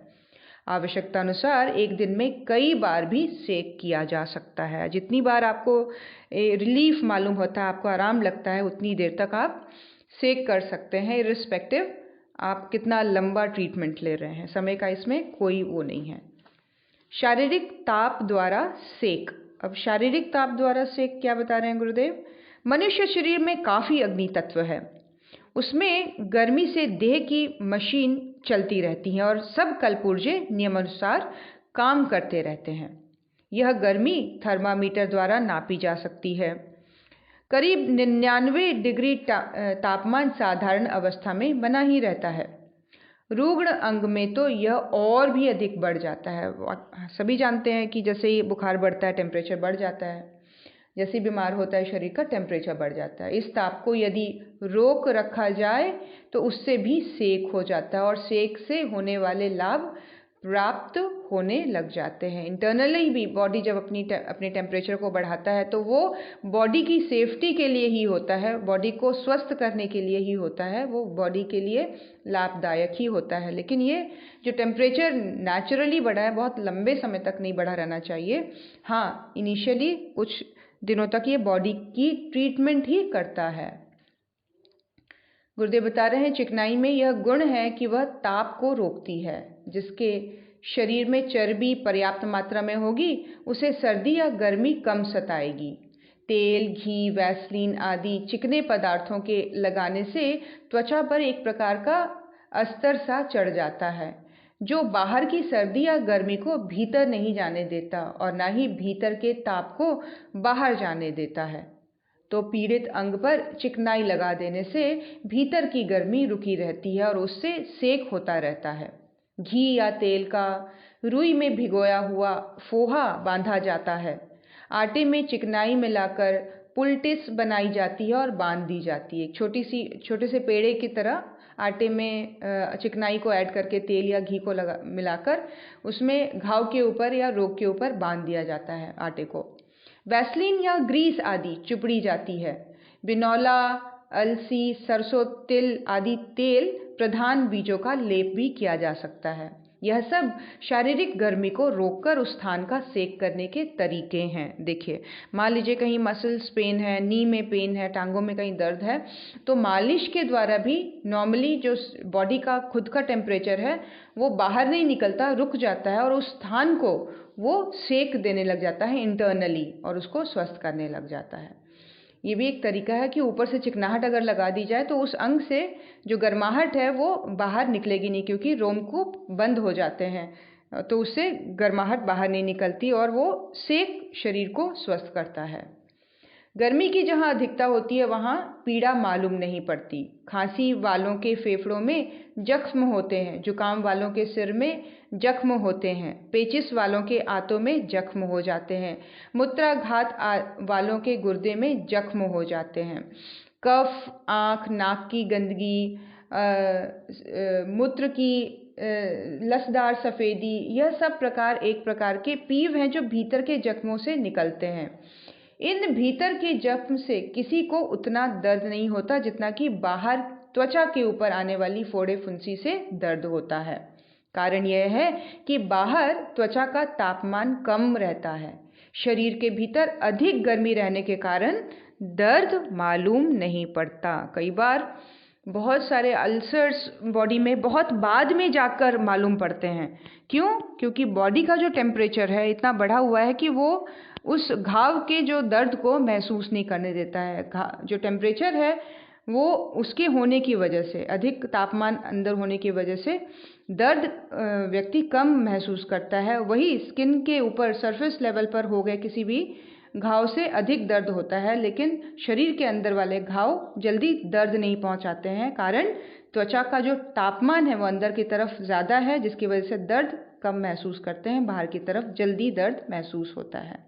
आवश्यकता अनुसार एक दिन में कई बार भी सेक किया जा सकता है। जितनी बार आपको रिलीफ मालूम होता है, आपको आराम लगता है, उतनी देर तक आप सेक कर सकते हैं, इर्रिस्पेक्टिव आप कितना लंबा ट्रीटमेंट ले रहे हैं। समय का इसमें कोई वो नहीं है। शारीरिक ताप द्वारा सेक। अब शारीरिक ताप द्वारा सेक क्या बता रहे हैं गुरुदेव? मनुष्य शरीर में काफ़ी अग्नि तत्व है। उसमें गर्मी से देह की मशीन चलती रहती है और सब कलपुर्जे नियमानुसार काम करते रहते हैं। यह गर्मी थर्मामीटर द्वारा नापी जा सकती है। करीब 99 डिग्री तापमान साधारण अवस्था में बना ही रहता है। रुग्ण अंग में तो यह और भी अधिक बढ़ जाता है। सभी जानते हैं कि जैसे ही बुखार बढ़ता है टेम्परेचर बढ़ जाता है, जैसे बीमार होता है शरीर का टेम्परेचर बढ़ जाता है। इस ताप को यदि रोक रखा जाए तो उससे भी सेक हो जाता है और सेक से होने वाले लाभ प्राप्त होने लग जाते हैं। इंटरनली भी बॉडी जब अपने टेम्परेचर को बढ़ाता है तो वो बॉडी की सेफ्टी के लिए ही होता है, बॉडी को स्वस्थ करने के लिए ही होता है, वो बॉडी के लिए लाभदायक ही होता है। लेकिन ये जो टेम्परेचर नेचुरली बढ़ा है, बहुत लंबे समय तक नहीं बढ़ा रहना चाहिए। हाँ, इनिशियली कुछ दिनों तक ये बॉडी की ट्रीटमेंट ही करता है। गुरुदेव बता रहे हैं चिकनाई में यह गुण है कि वह ताप को रोकती है। जिसके शरीर में चर्बी पर्याप्त मात्रा में होगी उसे सर्दी या गर्मी कम सताएगी। तेल, घी, वैसलीन आदि चिकने पदार्थों के लगाने से त्वचा पर एक प्रकार का अस्तर सा चढ़ जाता है जो बाहर की सर्दी या गर्मी को भीतर नहीं जाने देता और ना ही भीतर के ताप को बाहर जाने देता है। तो पीड़ित अंग पर चिकनाई लगा देने से भीतर की गर्मी रुकी रहती है और उससे सेक होता रहता है। घी या तेल का रुई में भिगोया हुआ फोहा बांधा जाता है। आटे में चिकनाई मिलाकर पुलटिस बनाई जाती है और बांध दी जाती है। छोटे से पेड़े की तरह आटे में चिकनाई को ऐड करके तेल या घी को मिलाकर उसमें घाव के ऊपर या रोग के ऊपर बांध दिया जाता है आटे को। वैसलीन या ग्रीस आदि चुपड़ी जाती है। बिनौला, अलसी, सरसों तिल आदि तेल प्रधान बीजों का लेप भी किया जा सकता है। यह सब शारीरिक गर्मी को रोककर उस स्थान का सेक करने के तरीके हैं। देखिए, मान लीजिए कहीं मसल्स पेन है, नी में पेन है, टांगों में कहीं दर्द है, तो मालिश के द्वारा भी नॉर्मली जो बॉडी का खुद का टेम्परेचर है वो बाहर नहीं निकलता, रुक जाता है और उस स्थान को वो सेक देने लग जाता है इंटरनली और उसको स्वस्थ करने लग जाता है। ये भी एक तरीका है कि ऊपर से चिकनाहट अगर लगा दी जाए तो उस अंग से जो गर्माहट है वो बाहर निकलेगी नहीं, क्योंकि रोमकूप बंद हो जाते हैं तो उससे गर्माहट बाहर नहीं निकलती और वो सेक शरीर को स्वस्थ करता है। गर्मी की जहाँ अधिकता होती है वहाँ पीड़ा मालूम नहीं पड़ती। खांसी वालों के फेफड़ों में जख्म होते हैं, जुकाम वालों के सिर में जख्म होते हैं, पेचिस वालों के आंतों में जख्म हो जाते हैं, मूत्राघात वालों के गुर्दे में जख्म हो जाते हैं। कफ, आँख, नाक की गंदगी, मूत्र की लसदार सफ़ेदी, यह सब एक प्रकार के पीव हैं जो भीतर के जख्मों से निकलते हैं। इन भीतर के जख्म से किसी को उतना दर्द नहीं होता जितना कि बाहर त्वचा के ऊपर आने वाली फोड़े फुंसी से दर्द होता है। कारण यह है कि बाहर त्वचा का तापमान कम रहता है, शरीर के भीतर अधिक गर्मी रहने के कारण दर्द मालूम नहीं पड़ता। कई बार बहुत सारे अल्सर्स बॉडी में बहुत बाद में जाकर मालूम पड़ते हैं। क्यों? क्योंकि बॉडी का जो टेम्परेचर है इतना बढ़ा हुआ है कि वो उस घाव के जो दर्द को महसूस नहीं करने देता है। जो टेम्परेचर है वो उसके होने की वजह से, अधिक तापमान अंदर होने की वजह से दर्द व्यक्ति कम महसूस करता है। वही स्किन के ऊपर सरफेस लेवल पर हो गए किसी भी घाव से अधिक दर्द होता है, लेकिन शरीर के अंदर वाले घाव जल्दी दर्द नहीं पहुंचाते हैं। कारण त्वचा का जो तापमान है वो अंदर की तरफ ज़्यादा है, जिसकी वजह से दर्द कम महसूस करते हैं, बाहर की तरफ जल्दी दर्द महसूस होता है।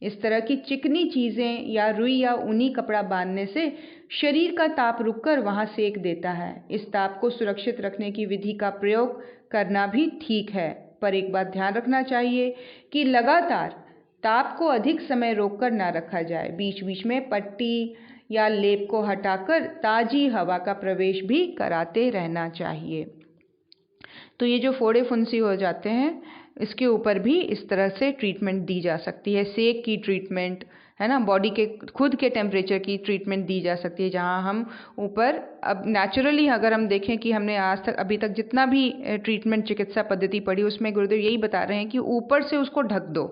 इस तरह की चिकनी चीज़ें या रुई या ऊनी कपड़ा बांधने से शरीर का ताप रुककर वहाँ सेक देता है। इस ताप को सुरक्षित रखने की विधि का प्रयोग करना भी ठीक है, पर एक बात ध्यान रखना चाहिए कि लगातार ताप को अधिक समय रोककर ना रखा जाए। बीच बीच में पट्टी या लेप को हटाकर ताज़ी हवा का प्रवेश भी कराते रहना चाहिए। तो ये जो फोड़े फुंसी हो जाते हैं, इसके ऊपर भी इस तरह से ट्रीटमेंट दी जा सकती है। सेक की ट्रीटमेंट है ना, बॉडी के खुद के टेम्परेचर की ट्रीटमेंट दी जा सकती है, जहाँ हम ऊपर अब नेचुरली अगर हम देखें कि हमने आज तक अभी तक जितना भी ट्रीटमेंट चिकित्सा पद्धति पढ़ी उसमें गुरुदेव यही बता रहे हैं कि ऊपर से उसको ढक दो,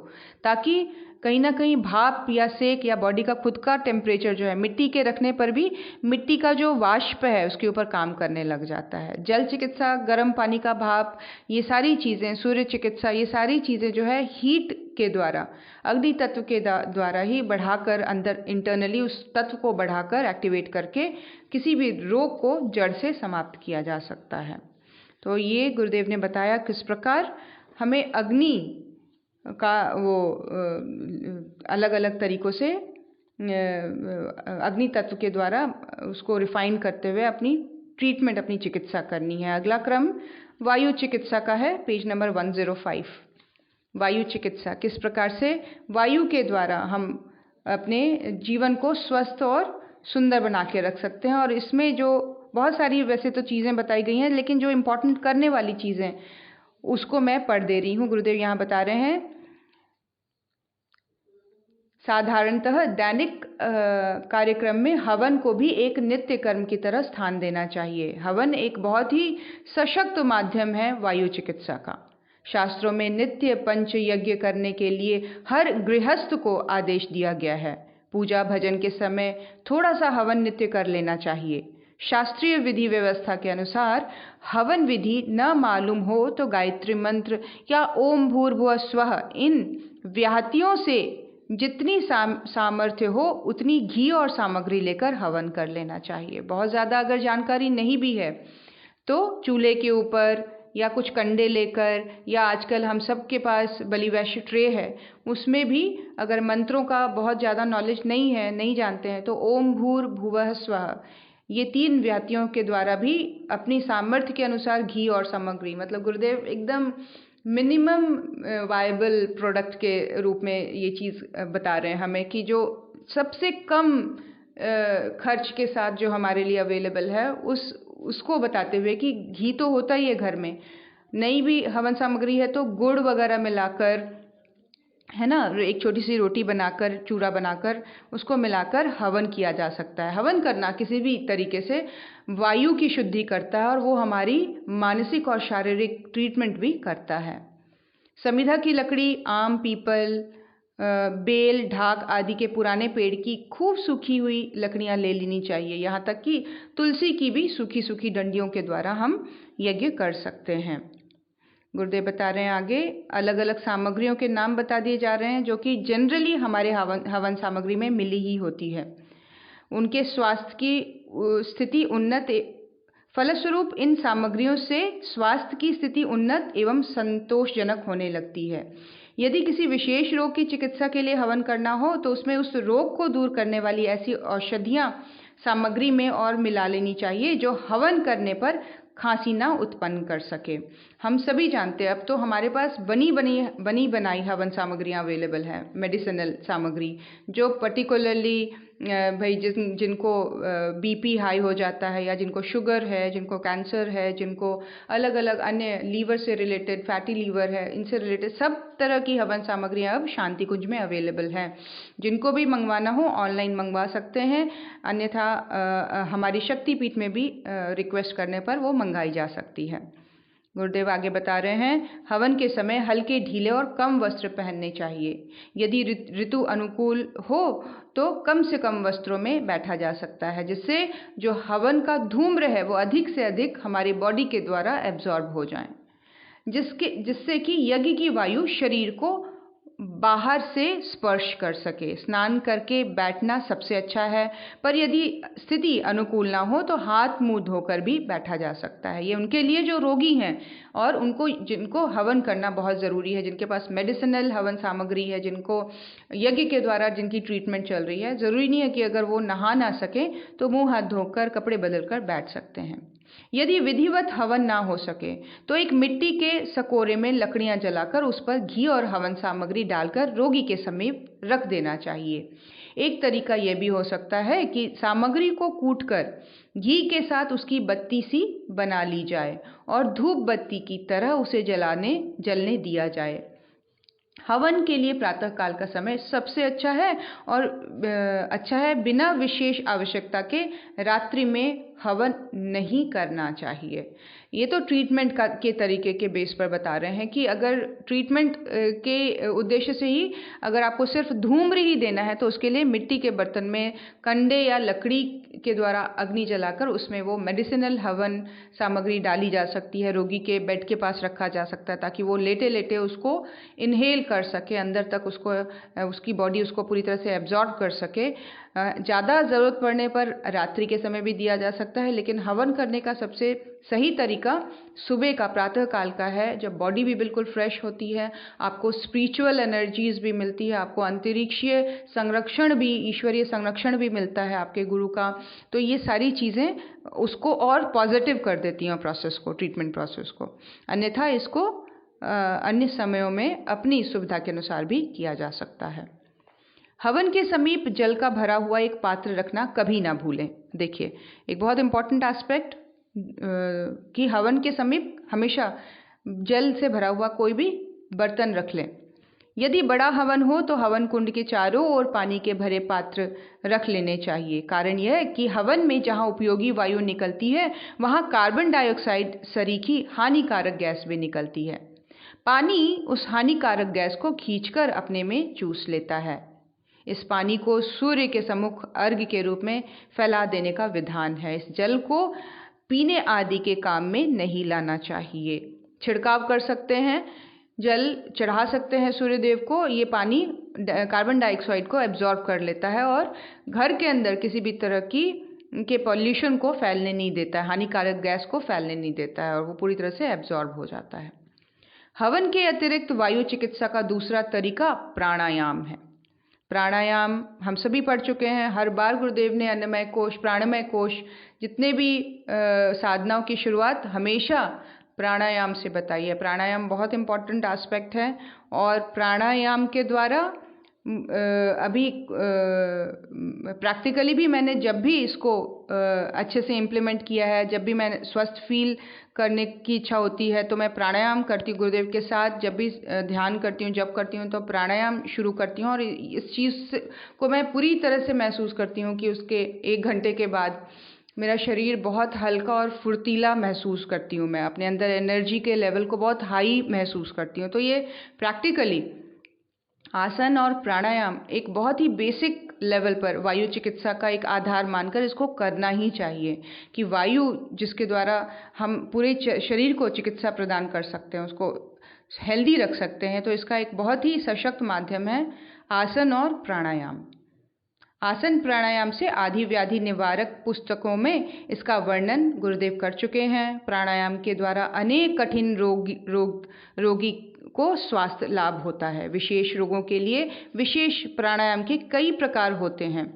ताकि कहीं ना कहीं भाप या सेक या बॉडी का खुद का टेम्परेचर जो है, मिट्टी के रखने पर भी मिट्टी का जो वाष्प है उसके ऊपर काम करने लग जाता है। जल चिकित्सा, गर्म पानी का भाप, ये सारी चीज़ें, सूर्य चिकित्सा, ये सारी चीज़ें जो है हीट के द्वारा, अग्नि तत्व के द्वारा ही बढ़ाकर अंदर इंटरनली उस तत्व को बढ़ाकर एक्टिवेट करके किसी भी रोग को जड़ से समाप्त किया जा सकता है। तो ये गुरुदेव ने बताया किस प्रकार हमें अग्नि का वो अलग अलग तरीक़ों से अग्नि तत्व के द्वारा उसको रिफाइन करते हुए अपनी ट्रीटमेंट, अपनी चिकित्सा करनी है। अगला क्रम वायु चिकित्सा का है, पेज नंबर 105। वायु चिकित्सा, किस प्रकार से वायु के द्वारा हम अपने जीवन को स्वस्थ और सुंदर बना के रख सकते हैं। और इसमें जो बहुत सारी वैसे तो चीज़ें बताई गई हैं, लेकिन जो इम्पोर्टेंट करने वाली चीज़ें उसको मैं पढ़ दे रही हूँ। गुरुदेव यहाँ बता रहे हैं, साधारणतः दैनिक कार्यक्रम में हवन को भी एक नित्य कर्म की तरह स्थान देना चाहिए। हवन एक बहुत ही सशक्त माध्यम है वायु चिकित्सा का। शास्त्रों में नित्य पंच यज्ञ करने के लिए हर गृहस्थ को आदेश दिया गया है। पूजा भजन के समय थोड़ा सा हवन नित्य कर लेना चाहिए। शास्त्रीय विधि व्यवस्था के अनुसार हवन विधि न मालूम हो तो गायत्री मंत्र या ओम भूर्भुवः स्वः इन व्याहतियों से जितनी सामर्थ्य हो उतनी घी और सामग्री लेकर हवन कर लेना चाहिए। बहुत ज़्यादा अगर जानकारी नहीं भी है तो चूल्हे के ऊपर या कुछ कंडे लेकर, या आजकल हम सब के पास बलिवैश्य ट्रे है, उसमें भी अगर मंत्रों का बहुत ज़्यादा नॉलेज नहीं है, नहीं जानते हैं, तो ओम भूर्भुवः स्वः ये 3 व्याहतियों के द्वारा भी अपनी सामर्थ्य के अनुसार घी और सामग्री, मतलब गुरुदेव एकदम मिनिमम वायबल प्रोडक्ट के रूप में ये चीज़ बता रहे हैं हमें, कि जो सबसे कम खर्च के साथ जो हमारे लिए अवेलेबल है उसको बताते हुए कि घी तो होता ही है घर में, नई भी हवन सामग्री है तो गुड़ वगैरह मिलाकर, है ना, एक छोटी सी रोटी बनाकर, चूरा बनाकर उसको मिलाकर हवन किया जा सकता है। हवन करना किसी भी तरीके से वायु की शुद्धि करता है और वो हमारी मानसिक और शारीरिक ट्रीटमेंट भी करता है। समिधा की लकड़ी, आम, पीपल, बेल, ढाक आदि के पुराने पेड़ की खूब सूखी हुई लकड़ियां ले लेनी चाहिए। यहाँ तक कि तुलसी की भी सूखी सूखी डंडियों के द्वारा हम यज्ञ कर सकते हैं। गुरुदेव बता रहे हैं आगे, अलग अलग सामग्रियों के नाम बता दिए जा रहे हैं जो कि जनरली हमारे हवन सामग्री में मिली ही होती है। उनके स्वास्थ्य की स्थिति उन्नत, फलस्वरूप इन सामग्रियों से स्वास्थ्य की स्थिति उन्नत एवं संतोषजनक होने लगती है। यदि किसी विशेष रोग की चिकित्सा के लिए हवन करना हो तो उसमें उस रोग को दूर करने वाली ऐसी औषधियाँ सामग्री में और मिला लेनी चाहिए जो हवन करने पर खांसी ना उत्पन्न कर सके। हम सभी जानते हैं अब तो हमारे पास बनी बनाई हवन सामग्रियाँ अवेलेबल हैं, मेडिसिनल सामग्री, जो पर्टिकुलरली भाई जिनको बीपी हाई हो जाता है, या जिनको शुगर है, जिनको कैंसर है, जिनको अलग अलग अन्य लीवर से रिलेटेड, फैटी लीवर है, इनसे रिलेटेड सब तरह की हवन सामग्रियाँ अब शांति कुंज में अवेलेबल हैं। जिनको भी मंगवाना हो ऑनलाइन मंगवा सकते हैं, अन्यथा हमारी शक्तिपीठ में भी रिक्वेस्ट करने पर वो मंगाई जा सकती है। गुरुदेव आगे बता रहे हैं, हवन के समय हल्के, ढीले और कम वस्त्र पहनने चाहिए। यदि ऋतु अनुकूल हो तो कम से कम वस्त्रों में बैठा जा सकता है, जिससे जो हवन का धूम्र है वो अधिक से अधिक हमारी बॉडी के द्वारा एब्जॉर्ब हो जाए, जिससे कि यज्ञ की वायु शरीर को बाहर से स्पर्श कर सके। स्नान करके बैठना सबसे अच्छा है, पर यदि स्थिति अनुकूल ना हो तो हाथ मुंह धोकर भी बैठा जा सकता है। ये उनके लिए जो रोगी हैं और जिनको हवन करना बहुत ज़रूरी है, जिनके पास मेडिसिनल हवन सामग्री है, जिनको यज्ञ के द्वारा जिनकी ट्रीटमेंट चल रही है। ज़रूरी नहीं है कि अगर वो नहा ना सके तो मुँह हाथ धोकर, कपड़े बदल कर बैठ सकते हैं। यदि विधिवत हवन ना हो सके तो एक मिट्टी के सकोरे में लकड़ियां जलाकर उस पर घी और हवन सामग्री डालकर रोगी के समीप रख देना चाहिए। एक तरीका यह भी हो सकता है कि सामग्री को कूटकर घी के साथ उसकी बत्ती सी बना ली जाए और धूप बत्ती की तरह उसे जलने दिया जाए। हवन के लिए प्रातः काल का समय सबसे अच्छा है, और अच्छा है बिना विशेष आवश्यकता के रात्रि में हवन नहीं करना चाहिए। ये तो ट्रीटमेंट के तरीके के बेस पर बता रहे हैं कि अगर ट्रीटमेंट के उद्देश्य से ही अगर आपको सिर्फ धूम्र ही देना है तो उसके लिए मिट्टी के बर्तन में कंडे या लकड़ी के द्वारा अग्नि जलाकर उसमें वो मेडिसिनल हवन सामग्री डाली जा सकती है। रोगी के बेड के पास रखा जा सकता है ताकि वो लेटे लेटे उसको इनहेल कर सके, अंदर तक उसकी बॉडी उसको पूरी तरह से एब्जॉर्ब कर सके। ज़्यादा ज़रूरत पड़ने पर रात्रि के समय भी दिया जा सकता है, लेकिन हवन करने का सबसे सही तरीका सुबह का, प्रातः काल का है, जब बॉडी भी बिल्कुल फ्रेश होती है, आपको स्पिरिचुअल एनर्जीज भी मिलती है, आपको अंतरिक्षीय संरक्षण भी, ईश्वरीय संरक्षण भी मिलता है आपके गुरु का। तो ये सारी चीज़ें उसको और पॉजिटिव कर देती हैं प्रोसेस को, ट्रीटमेंट प्रोसेस को। अन्यथा इसको अन्य समयों में अपनी सुविधा के अनुसार भी किया जा सकता है। हवन के समीप जल का भरा हुआ एक पात्र रखना कभी ना भूलें। देखिए, एक बहुत इंपॉर्टेंट एस्पेक्ट कि हवन के समीप हमेशा जल से भरा हुआ कोई भी बर्तन रख लें। यदि बड़ा हवन हो तो हवन कुंड के चारों ओर पानी के भरे पात्र रख लेने चाहिए। कारण यह है कि हवन में जहाँ उपयोगी वायु निकलती है वहाँ कार्बन डाइऑक्साइड सरीखी हानिकारक गैस भी निकलती है। पानी उस हानिकारक गैस को खींचकर अपने में चूस लेता है। इस पानी को सूर्य के सम्मुख अर्घ्य के रूप में फैला देने का विधान है। इस जल को पीने आदि के काम में नहीं लाना चाहिए। छिड़काव कर सकते हैं, जल चढ़ा सकते हैं सूर्यदेव को। ये पानी कार्बन डाइऑक्साइड को एब्जॉर्ब कर लेता है और घर के अंदर किसी भी तरह के पॉल्यूशन को फैलने नहीं देता है, हानिकारक गैस को फैलने नहीं देता है, और वो पूरी तरह से एब्जॉर्ब हो जाता है। हवन के अतिरिक्त वायु चिकित्सा का दूसरा तरीका प्राणायाम है। प्राणायाम हम सभी पढ़ चुके हैं। हर बार गुरुदेव ने अन्नमय कोश, प्राणमय कोश, जितने भी साधनाओं की शुरुआत हमेशा प्राणायाम से बताई है। प्राणायाम बहुत इम्पॉर्टेंट एस्पेक्ट है, और प्राणायाम के द्वारा अभी प्रैक्टिकली भी मैंने जब भी इसको अच्छे से इम्प्लीमेंट किया है, जब भी मैंने स्वस्थ फील करने की इच्छा होती है तो मैं प्राणायाम करती हूँ गुरुदेव के साथ। जब भी ध्यान करती हूँ, जब करती हूँ, तो प्राणायाम शुरू करती हूँ, और इस चीज़ को मैं पूरी तरह से महसूस करती हूँ कि उसके 1 घंटे के बाद मेरा शरीर बहुत हल्का और फुर्तीला महसूस करती हूँ। मैं अपने अंदर एनर्जी के लेवल को बहुत हाई महसूस करती हूँ। तो ये प्रैक्टिकली आसन और प्राणायाम एक बहुत ही बेसिक लेवल पर वायु चिकित्सा का एक आधार मानकर इसको करना ही चाहिए, कि वायु जिसके द्वारा हम पूरे शरीर को चिकित्सा प्रदान कर सकते हैं, उसको हेल्दी रख सकते हैं। तो इसका एक बहुत ही सशक्त माध्यम है आसन और प्राणायाम। आसन प्राणायाम से आदि व्याधि निवारक पुस्तकों में इसका वर्णन गुरुदेव कर चुके हैं। प्राणायाम के द्वारा अनेक कठिन रोगी को स्वास्थ्य लाभ होता है। विशेष रोगों के लिए विशेष प्राणायाम के कई प्रकार होते हैं।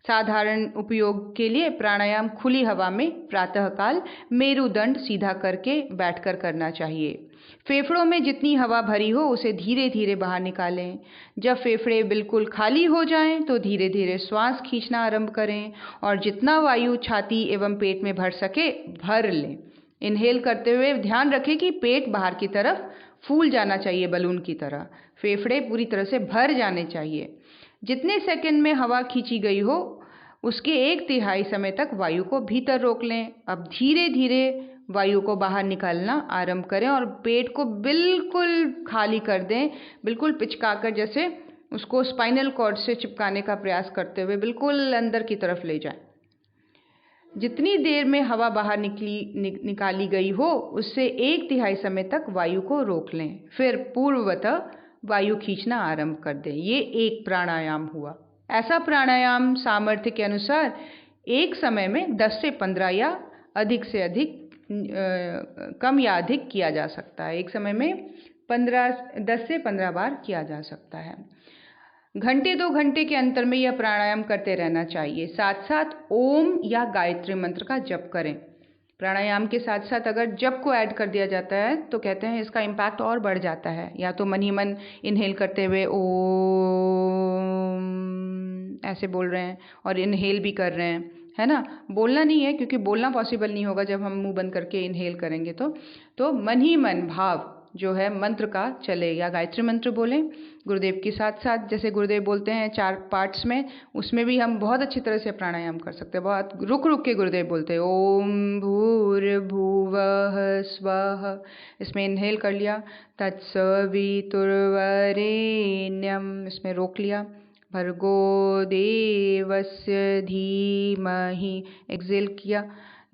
साधारण उपयोग के लिए प्राणायाम खुली हवा में प्रातःकाल मेरुदंड सीधा करके बैठकर करना चाहिए। फेफड़ों में जितनी हवा भरी हो उसे धीरे धीरे बाहर निकालें। जब फेफड़े बिल्कुल खाली हो जाएं तो धीरे धीरे श्वास खींचना आरंभ करें और जितना वायु छाती एवं पेट में भर सके भर लें। इनहेल करते हुए ध्यान रखें कि पेट बाहर की तरफ फूल जाना चाहिए, बलून की तरह। फेफड़े पूरी तरह से भर जाने चाहिए। जितने सेकंड में हवा खींची गई हो उसके 1/3 समय तक वायु को भीतर रोक लें। अब धीरे धीरे वायु को बाहर निकालना आरंभ करें और पेट को बिल्कुल खाली कर दें, बिल्कुल पिचकाकर, जैसे उसको स्पाइनल कॉर्ड से चिपकाने का प्रयास करते हुए बिल्कुल अंदर की तरफ ले जाएं। जितनी देर में हवा बाहर निकाली गई हो उससे 1/3 समय तक वायु को रोक लें। फिर पूर्ववतः वायु खींचना आरंभ कर दें। ये एक प्राणायाम हुआ। ऐसा प्राणायाम सामर्थ्य के अनुसार एक समय में 10 से 15 या अधिक से अधिक कम या अधिक किया जा सकता है। एक समय में 10 से 15 बार किया जा सकता है। घंटे 2 घंटे के अंतर में यह प्राणायाम करते रहना चाहिए। साथ साथ ओम या गायत्री मंत्र का जप करें। प्राणायाम के साथ साथ अगर जप को ऐड कर दिया जाता है तो कहते हैं इसका इम्पैक्ट और बढ़ जाता है। या तो मन ही मन इनहेल करते हुए ओम ऐसे बोल रहे हैं और इनहेल भी कर रहे हैं, है ना। बोलना नहीं है क्योंकि बोलना पॉसिबल नहीं होगा जब हम मुंह बंद करके इनहेल करेंगे। तो मन ही मन भाव जो है मंत्र का चले, या गायत्री मंत्र बोलें गुरुदेव के साथ साथ। जैसे गुरुदेव बोलते हैं 4 पार्ट्स में, उसमें भी हम बहुत अच्छी तरह से प्राणायाम कर सकते हैं। बहुत रुक रुक के गुरुदेव बोलते हैं ओम भूर्भुवः स्वः, इसमें इनहेल कर लिया। तत्सवितुर्वरेण्यम, इसमें रोक लिया। भर्गो देवस्य धीमहि, एक्सेल किया।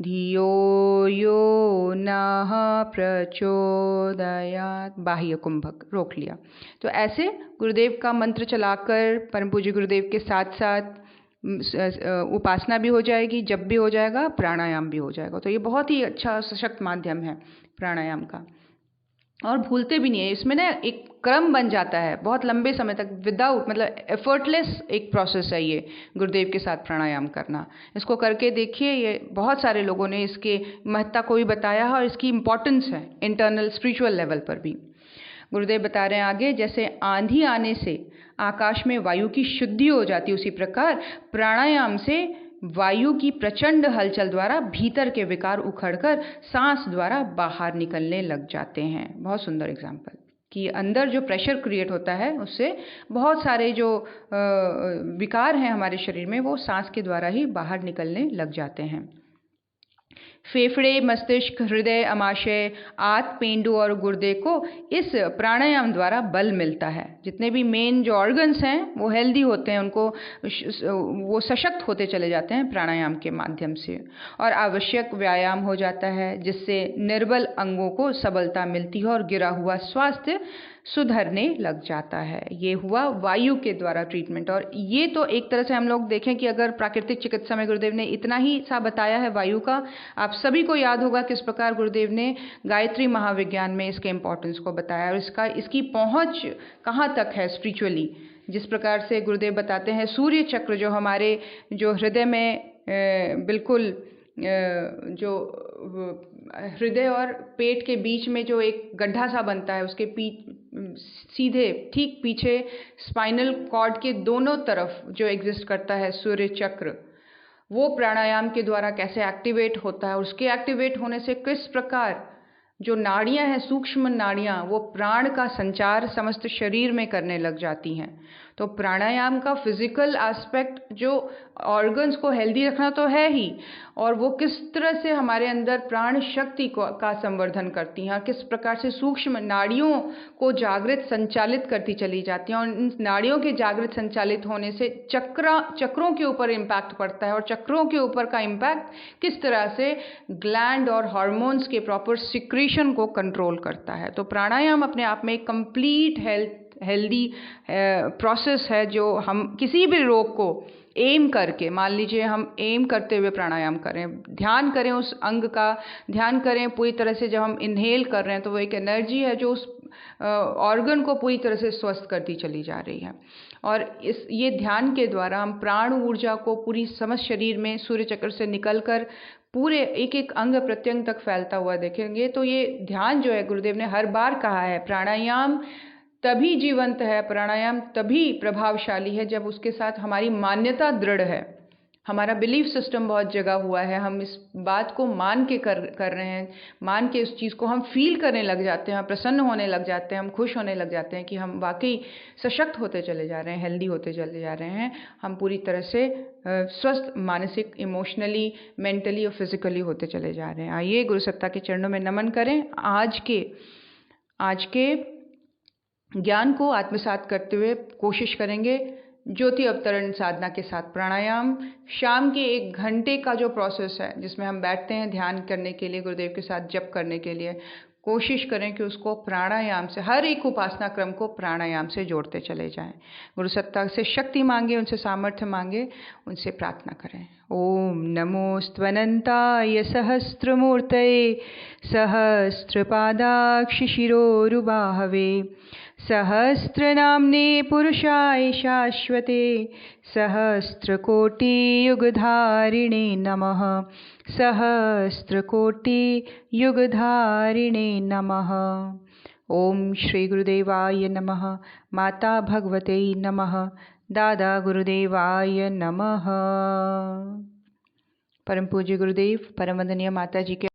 धियो यो नः प्रचोदयात्, बाह्य कुंभक, रोक लिया। तो ऐसे गुरुदेव का मंत्र चलाकर परम पूज्य गुरुदेव के साथ साथ उपासना भी हो जाएगी, जप भी हो जाएगा, प्राणायाम भी हो जाएगा। तो ये बहुत ही अच्छा सशक्त माध्यम है प्राणायाम का, और भूलते भी नहीं है। इसमें ना एक क्रम बन जाता है बहुत लंबे समय तक, विदाउट मतलब एफर्टलेस एक प्रोसेस है ये गुरुदेव के साथ प्राणायाम करना। इसको करके देखिए, ये बहुत सारे लोगों ने इसके महत्ता को भी बताया है और इसकी इम्पोर्टेंस है इंटरनल स्पिरिचुअल लेवल पर भी। गुरुदेव बता रहे हैं आगे, जैसे आंधी आने से आकाश में वायु की शुद्धि हो जाती है उसी प्रकार प्राणायाम से वायु की प्रचंड हलचल द्वारा भीतर के विकार उखड़कर सांस द्वारा बाहर निकलने लग जाते हैं। बहुत सुंदर एग्जाम्पल कि अंदर जो प्रेशर क्रिएट होता है उससे बहुत सारे जो विकार हैं हमारे शरीर में वो सांस के द्वारा ही बाहर निकलने लग जाते हैं। फेफड़े, मस्तिष्क, हृदय, अमाशय, आंत, पेंडु और गुर्दे को इस प्राणायाम द्वारा बल मिलता है। जितने भी मेन जो ऑर्गन्स हैं वो हेल्दी होते हैं, उनको वो सशक्त होते चले जाते हैं प्राणायाम के माध्यम से, और आवश्यक व्यायाम हो जाता है जिससे निर्बल अंगों को सबलता मिलती है और गिरा हुआ स्वास्थ्य सुधरने लग जाता है। ये हुआ वायु के द्वारा ट्रीटमेंट। और ये तो एक तरह से हम लोग देखें कि अगर प्राकृतिक चिकित्सा में गुरुदेव ने इतना ही सा बताया है वायु का, आप सभी को याद होगा किस प्रकार गुरुदेव ने गायत्री महाविज्ञान में इसके इम्पोर्टेंस को बताया और इसकी पहुंच कहाँ तक है स्पिरिचुअली। जिस प्रकार से गुरुदेव बताते हैं सूर्य चक्र जो हमारे जो हृदय में बिल्कुल जो हृदय और पेट के बीच में जो एक गड्ढा सा बनता है, उसके सीधे ठीक पीछे स्पाइनल कॉर्ड के दोनों तरफ जो एग्जिस्ट करता है सूर्य चक्र, वो प्राणायाम के द्वारा कैसे एक्टिवेट होता है। उसके एक्टिवेट होने से किस प्रकार जो नाड़ियां हैं, सूक्ष्म नाड़ियां, वो प्राण का संचार समस्त शरीर में करने लग जाती हैं। तो प्राणायाम का फिजिकल एस्पेक्ट जो ऑर्गन्स को हेल्दी रखना तो है ही, और वो किस तरह से हमारे अंदर प्राण शक्ति का संवर्धन करती हैं, किस प्रकार से सूक्ष्म नाड़ियों को जागृत संचालित करती चली जाती हैं, और इन नाड़ियों के जागृत संचालित होने से चक्रों के ऊपर इम्पैक्ट पड़ता है, और चक्रों के ऊपर का इम्पैक्ट किस तरह से ग्लैंड और हार्मोन्स के प्रॉपर सिक्रीशन को कंट्रोल करता है। तो प्राणायाम अपने आप में एक कंप्लीट हेल्दी प्रोसेस है जो हम किसी भी रोग को एम करके, मान लीजिए हम एम करते हुए प्राणायाम करें, ध्यान करें, उस अंग का ध्यान करें पूरी तरह से। जब हम इनहेल कर रहे हैं तो वो एक एनर्जी है जो उस ऑर्गन को पूरी तरह से स्वस्थ करती चली जा रही है। और ये ध्यान के द्वारा हम प्राण ऊर्जा को पूरी समस्त शरीर में सूर्य चक्र से निकलकर पूरे एक एक अंग प्रत्यंग तक फैलता हुआ देखेंगे। तो ये ध्यान जो है, गुरुदेव ने हर बार कहा है, प्राणायाम तभी जीवंत है, प्राणायाम तभी प्रभावशाली है जब उसके साथ हमारी मान्यता दृढ़ है, हमारा बिलीफ सिस्टम बहुत जगा हुआ है, हम इस बात को मान के कर रहे हैं, मान के उस चीज़ को हम फील करने लग जाते हैं, प्रसन्न होने लग जाते हैं, हम खुश होने लग जाते हैं कि हम वाकई सशक्त होते चले जा रहे हैं, हेल्दी होते चले जा रहे हैं, हम पूरी तरह से स्वस्थ मानसिक, इमोशनली, मेंटली और फिजिकली होते चले जा रहे हैं। आइए गुरु सत्ता के चरणों में नमन करें। आज के ज्ञान को आत्मसात करते हुए कोशिश करेंगे ज्योति अवतरण साधना के साथ प्राणायाम। शाम के 1 घंटे का जो प्रोसेस है जिसमें हम बैठते हैं ध्यान करने के लिए, गुरुदेव के साथ जप करने के लिए, कोशिश करें कि उसको प्राणायाम से, हर एक उपासना क्रम को प्राणायाम से जोड़ते चले जाएं। गुरु सत्ता से शक्ति मांगे, उनसे सामर्थ्य मांगे, उनसे प्रार्थना करें। ओम नमोस्त्वनंताय सहस्त्रमूर्तये सहस्रपादाक्ष शिरोरुबाहवे सहस्रनाम्ने पुरुषाय शाश्वते सहस्रकोटियुगधारिणे नमः सहस्रकोटियुगधारिणे नमः। ओम श्री गुरुदेवाय नमः। माता भगवते नमः। दादा गुरुदेवाय नमः। परम पूज्य गुरुदेव, परम वंदनीय माता जी के